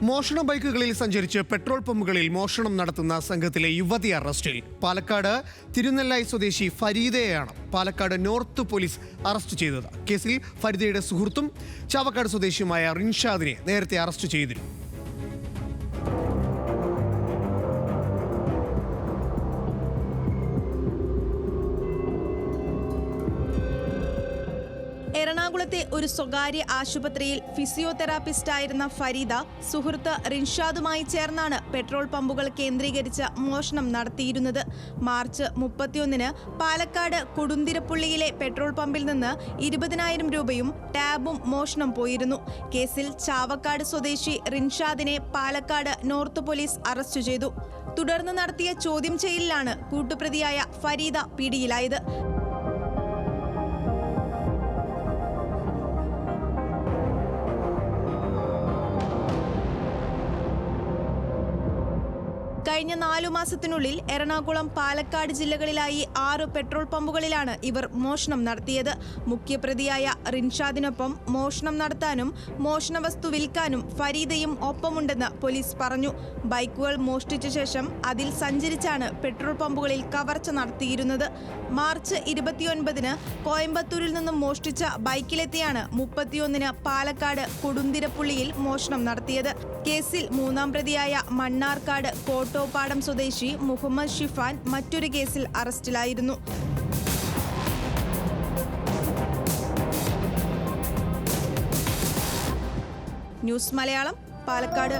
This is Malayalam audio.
മോഷണ ബൈക്കുകളിൽ സഞ്ചരിച്ച് പെട്രോൾ പമ്പുകളിൽ മോഷണം നടത്തുന്ന സംഘത്തിലെ യുവതി അറസ്റ്റിൽ. പാലക്കാട് തിരുനെല്ലായി സ്വദേശി ഫരീദയെയാണ് പാലക്കാട് നോർത്ത് പോലീസ് അറസ്റ്റ് ചെയ്തത്. കേസിൽ ഫരീദയുടെ സുഹൃത്തും ചാവക്കാട് സ്വദേശിയുമായ റിൻഷാദിനെ നേരത്തെ അറസ്റ്റ് ചെയ്തിരുന്നു. എറണാകുളത്തെ ഒരു സ്വകാര്യ ആശുപത്രിയിൽ ഫിസിയോതെറാപ്പിസ്റ്റായിരുന്ന ഫരീദ സുഹൃത്ത് റിൻഷാദുമായി ചേർന്നാണ് പെട്രോൾ പമ്പുകൾ കേന്ദ്രീകരിച്ച് മോഷണം നടത്തിയിരുന്നത്. മാർച്ച് 31-ന് പാലക്കാട് കൊടുന്തിരപ്പള്ളിയിലെ പെട്രോൾ പമ്പിൽ നിന്ന് 20,000 രൂപയും ടാബും മോഷണം പോയിരുന്നു. കേസിൽ ചാവക്കാട് സ്വദേശി റിൻഷാദിനെ പാലക്കാട് നോർത്ത് പോലീസ് അറസ്റ്റ് ചെയ്തു. തുടർന്ന് നടത്തിയ ചോദ്യം ചെയ്യലിലാണ് കൂട്ടുപ്രതിയായ ഫരീദ പിടിയിലായത്. കഴിഞ്ഞ 4 മാസത്തിനുള്ളിൽ എറണാകുളം, പാലക്കാട് ജില്ലകളിലായി 6 പെട്രോൾ പമ്പുകളിലാണ് ഇവർ മോഷണം നടത്തിയത്. മുഖ്യപ്രതിയായ റിൻഷാദിനൊപ്പം മോഷണം നടത്താനും മോഷണ വസ്തു വിൽക്കാനും ഫരീദയും ഒപ്പമുണ്ടെന്ന് പോലീസ് പറഞ്ഞു. ബൈക്കുകൾ മോഷ്ടിച്ച ശേഷം അതിൽ സഞ്ചരിച്ചാണ് പെട്രോൾ പമ്പുകളിൽ കവർച്ച നടത്തിയിരുന്നത്. മാർച്ച് 29-ന് കോയമ്പത്തൂരിൽ നിന്നും മോഷ്ടിച്ച ബൈക്കിലെത്തിയാണ് 31-ന് പാലക്കാട് കൊടുന്തിരപ്പള്ളിയിൽ മോഷണം നടത്തിയത്. കേസിൽ 3-ാം പ്രതിയായ മണ്ണാർക്കാട് കോട്ടോപ്പാടം സ്വദേശി മുഹമ്മദ് ഷിഫാൻ മറ്റൊരു കേസിൽ അറസ്റ്റിലായിരുന്നു. ന്യൂസ് മലയാളം, പാലക്കാട്.